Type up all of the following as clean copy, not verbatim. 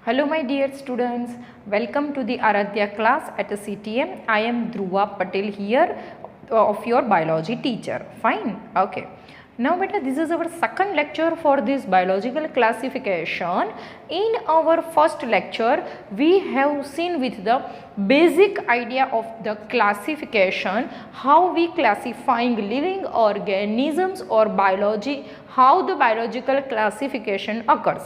Hello my dear students, welcome to the Aaradhya class at CTM. I am Dhruva Patel here of your biology teacher. Fine, okay. Now beta, this is our second lecture for this biological classification. In our first lecture, we have seen with the basic idea of the classification, how we classifying living organisms or biology, how the biological classification occurs.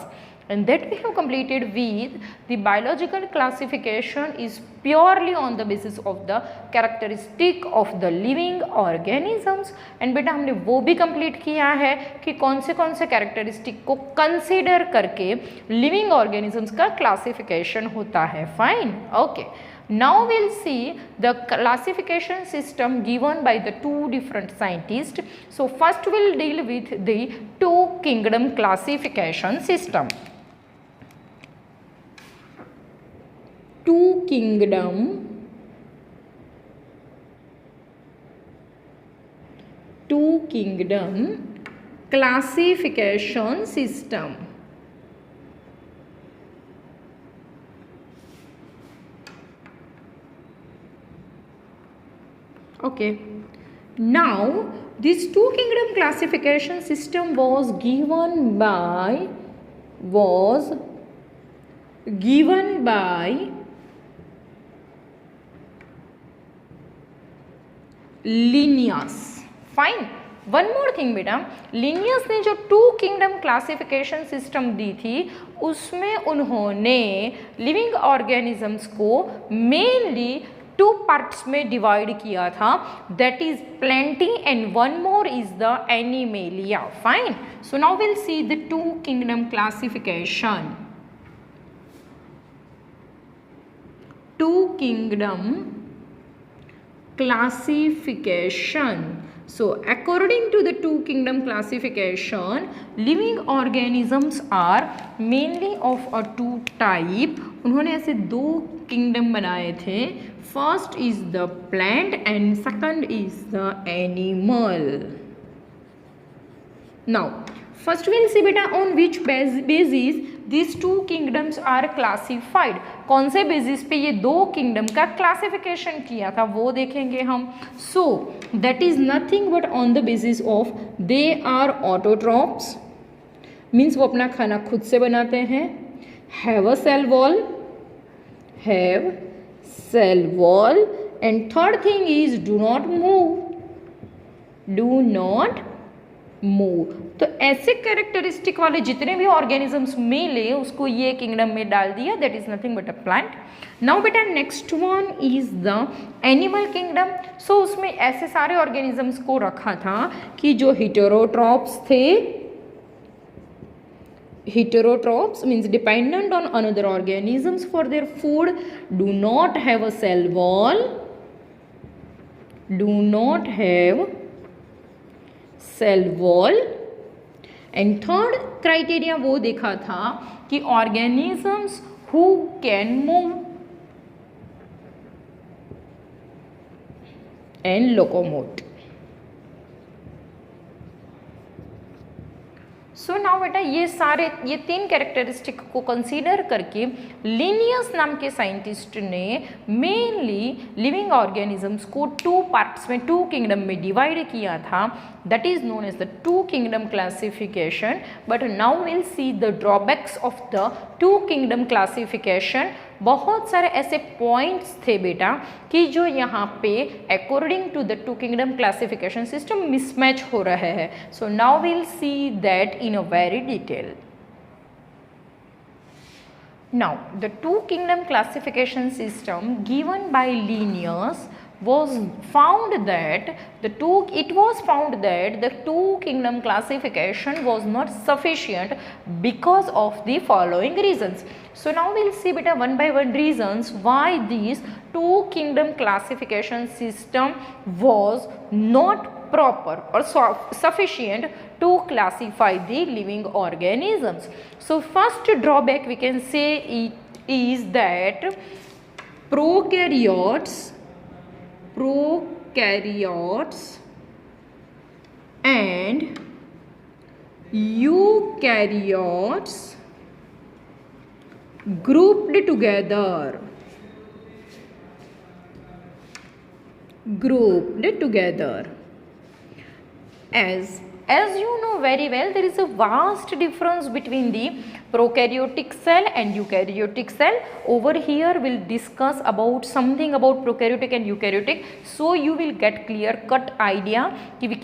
And that we have completed with the biological classification is purely on the basis of the characteristic of the living organisms. And बेटा हमने वो भी complete किया है कि कौन से characteristic को consider करके living organisms का classification होता है. Fine, okay. Now we'll see the classification system given by the two different scientists. So first we'll deal with the two kingdom classification system. Two kingdom classification system. Okay, now this two kingdom classification system was given by Linnaeus. Fine. One more thing बेटा, Linnaeus ने जो two kingdom classification system दी थी उसमें उन्होंने living organisms को mainly two parts में divide किया था, that is plantae and one more is the animalia. Fine. So now will see the two kingdom classification. Two kingdom classification. So according to the two kingdom classification, living organisms are mainly of a two type. उन्होंने ऐसे दो kingdom बनाए थे. First is the plant and second is the animal. Now first we'll see beta on which basis these two kingdoms are classified. कौन से basis पे ये दो किंगडम का क्लासिफिकेशन किया था वो देखेंगे हम. So that is nothing but on the basis of they are autotrophs, means वो अपना खाना खुद से बनाते हैं. Have a cell wall and third thing is do not move. तो ऐसे कैरेक्टरिस्टिक वाले जितने भी ऑर्गेनिजम्स मिले उसको ये किंगडम में डाल दिया, that is nothing but a plant. Now बेटा next one is the animal kingdom. So उसमें ऐसे सारे ऑर्गेनिजम्स को रखा था कि जो हेटेरोट्रॉप्स थे. Heterotrophs means dependent on another organisms for their food, do not have a cell wall, and third criteria वो देखा था कि organisms who can move and locomote. So now बेटा ये तीन कैरेक्टरिस्टिक को कंसीडर करके लिनियस नाम के साइंटिस्ट ने मेनली लिविंग ऑर्गेनिजम्स को टू पार्ट्स में, टू किंगडम में डिवाइड किया था. That is known as the two kingdom classification. But now will see the drawbacks of the two kingdom classification. बहुत सारे ऐसे पॉइंट्स थे बेटा कि जो यहाँ पे according to the two kingdom classification system mismatch हो रहे हैं. So now will see that in a very detail. Now the two kingdom classification system given by Linnaeus was found that the two kingdom classification was not sufficient because of the following reasons. So now we'll see beta one by one reasons why this two kingdom classification system was not proper or sufficient to classify the living organisms. So first drawback we can say is that prokaryotes and eukaryotes grouped together, grouped together. As you know very well, there is a vast difference between the prokaryotic cell and eukaryotic cell. Over here we'll discuss about something about prokaryotic and eukaryotic, so you will get clear cut idea कि we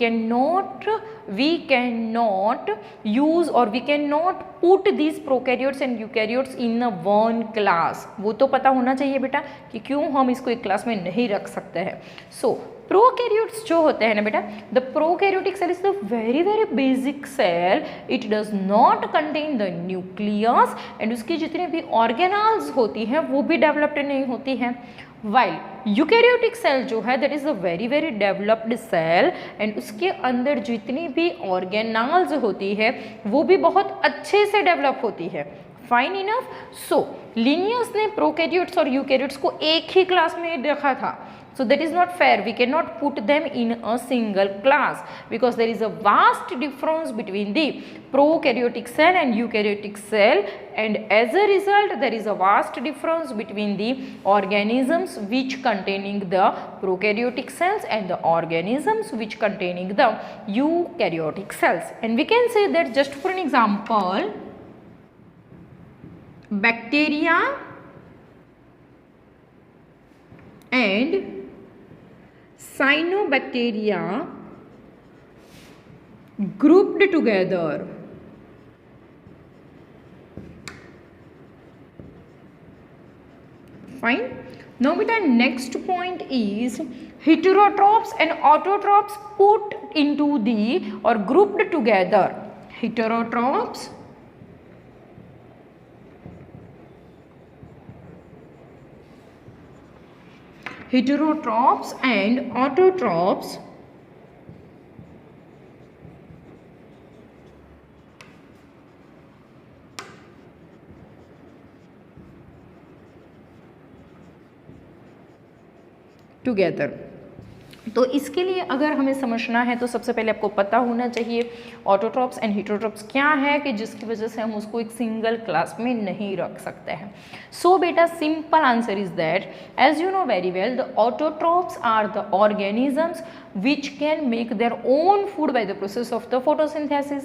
cannot use or we cannot put these prokaryotes and eukaryotes in a one class. वो तो पता होना चाहिए बेटा कि क्यों हम इसको एक क्लास में नहीं रख सकते हैं. So प्रोकैरियोट्स जो होते हैं ना बेटा, the prokaryotic cell is the very basic cell. It does not contain the nucleus and उसकी जितनी भी ऑर्गेनल्स होती हैं वो भी डेवलप्ड नहीं होती हैं. वाइल यूकैरियोटिक सेल जो है that is a very developed cell and उसके अंदर जितनी भी ऑर्गेनल्स होती है वो भी बहुत अच्छे से डेवलप होती है. Fine enough. सो लिनियस ने प्रोकैरियोट्स और यूकैरियोट्स को एक ही क्लास में रखा था. So that is not fair. We cannot put them in a single class because there is a vast difference between the prokaryotic cell and eukaryotic cell, and as a result there is a vast difference between the organisms which containing the prokaryotic cells and the organisms which containing the eukaryotic cells. And we can say that, just for an example, bacteria and cyanobacteria grouped together. Fine. Now beta, next point is heterotrophs and autotrophs put into the or grouped together. Heterotrophs and autotrophs together. तो इसके लिए अगर हमें समझना है तो सबसे पहले आपको पता होना चाहिए ऑटोट्रॉप्स एंड हेटेरोट्रॉप्स क्या है, कि जिसकी वजह से हम उसको एक सिंगल क्लास में नहीं रख सकते हैं. सो बेटा, simple answer is that, as you know very well, the autotrophs are the organisms which can make their own food by the process of the photosynthesis.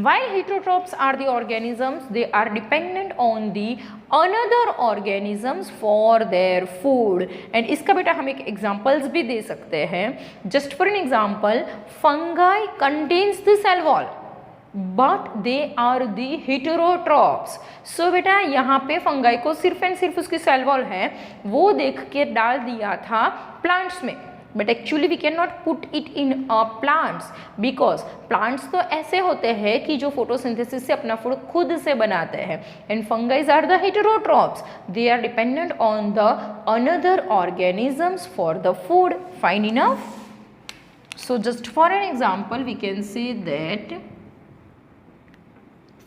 While heterotrophs are the organisms, they are dependent on the another organisms for their food. And इसका बेटा हम एक examples भी दे सकते हैं. Just for an example, fungi contains the cell wall, but they are the heterotrophs. So बेटा यहाँ पे fungi को सिर्फ एंड सिर्फ उसकी cell wall है वो देख के डाल दिया था plants में. But actually we can not put it in plants, because plants तो ऐसे होते हैं कि जो फोटोसिंथेसिस से अपना फूड खुद से बनाते हैं, and fungi are the heterotrophs. They are dependent on the another organisms for the food. Fine enough. So just for an example we can say that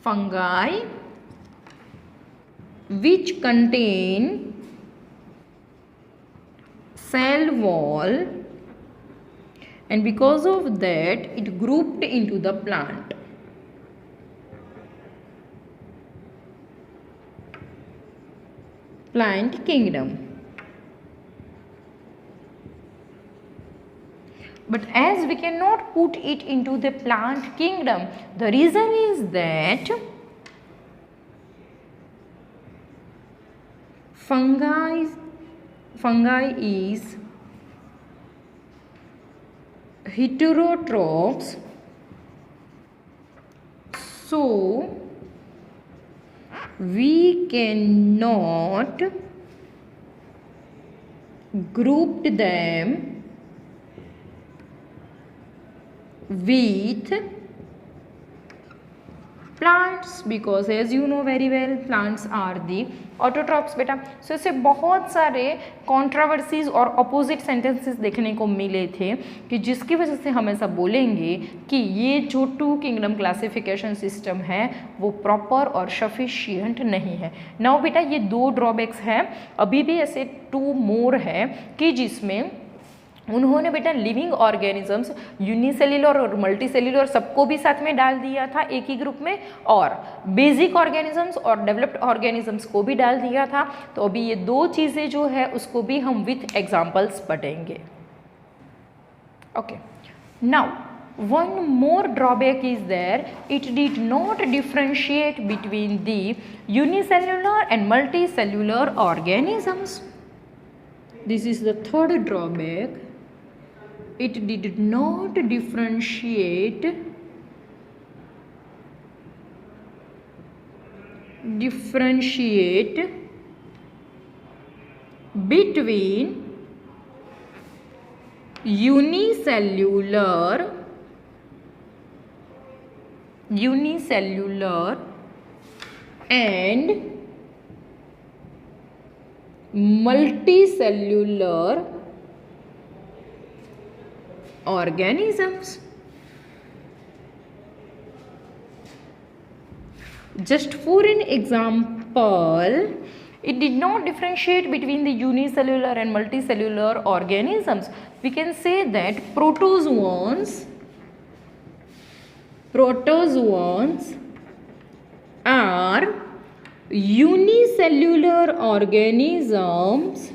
fungi which contain cell wall, and because of that it grouped into the plant. Plant kingdom. But as we cannot put it into the plant kingdom, the reason is that fungi is heterotrophs, so we cannot group them with plants, because as you know very well plants are the autotrophs बेटा. सो इससे बहुत सारे कॉन्ट्रावर्सीज और opposite sentences देखने को मिले थे कि जिसकी वजह से हम ऐसा बोलेंगे कि ये जो टू किंगडम क्लासिफिकेशन सिस्टम है वो प्रॉपर और सफिशिएंट नहीं है. नाउ बेटा ये दो ड्रॉबैक्स हैं, अभी भी ऐसे टू मोर है कि जिसमें उन्होंने बेटा लिविंग ऑर्गेनिजम्स यूनिसेल्युलर और मल्टीसेल्युलर सबको भी साथ में डाल दिया था एक ही ग्रुप में, और बेसिक ऑर्गेनिजम्स और डेवलप्ड ऑर्गेनिजम्स को भी डाल दिया था। तो अभी ये दो चीज़ें जो है उसको भी हम विथ एग्जाम्पल्स पढ़ेंगे। Okay, now one more drawback is there, it did not differentiate between the unicellular and multicellular organisms. This is the third drawback, it did not differentiate between unicellular and multicellular organisms. Just for an example, it did not differentiate between the unicellular and multicellular organisms. We can say that protozoans are unicellular organisms,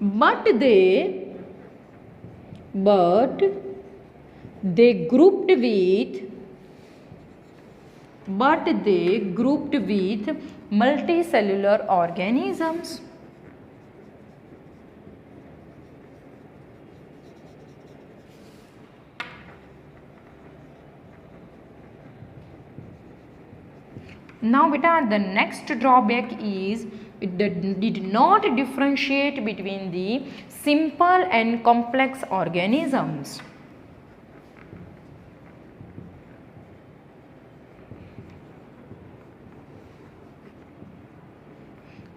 but they grouped with multicellular organisms. Now beta, the next drawback is it did not differentiate between the simple and complex organisms.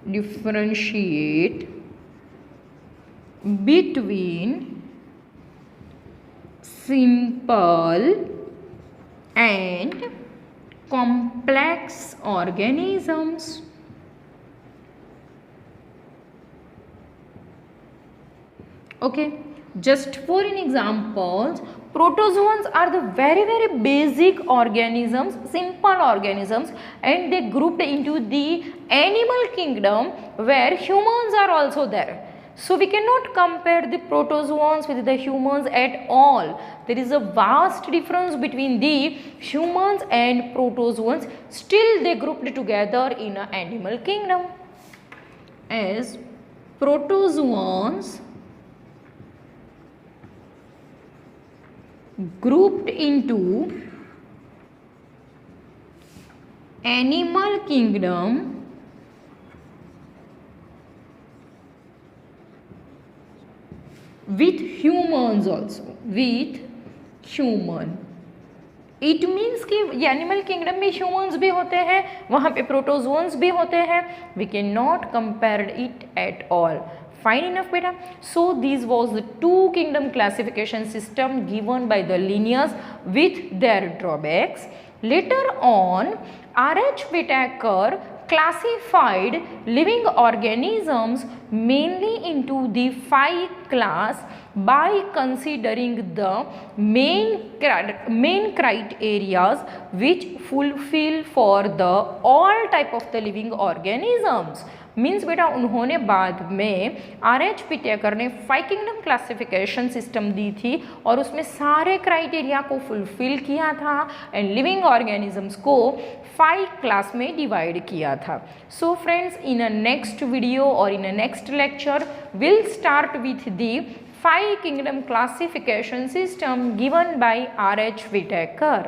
Differentiate between simple and complex organisms. Okay, just for an example, protozoans are the very basic organisms, simple organisms, and they grouped into the animal kingdom where humans are also there. So we cannot compare the protozoans with the humans at all. There is a vast difference between the humans and protozoans. Still they grouped together in an animal kingdom, as protozoans grouped into animal kingdom with humans also, with human. It means कि ये animal kingdom में humans भी होते हैं, वहाँ पे protozoans भी होते हैं. We can not compare it at all. Fine enough beta. So these was the two kingdom classification system given by the Linnaeus with their drawbacks. Later on, R.H. Whittaker classified living organisms mainly into the 5 class by considering the main criteria which fulfill for the all type of the living organisms. Means बेटा उन्होंने बाद में R.H. Whittaker ने 5 kingdom classification system दी थी और उसमें सारे क्राइटेरिया को फुलफिल किया था एंड लिविंग ऑर्गेनिजम्स को 5 क्लास में डिवाइड किया था. So friends, in a next video और in a next lecture will start with the 5 kingdom classification system given by R.H. Whittaker.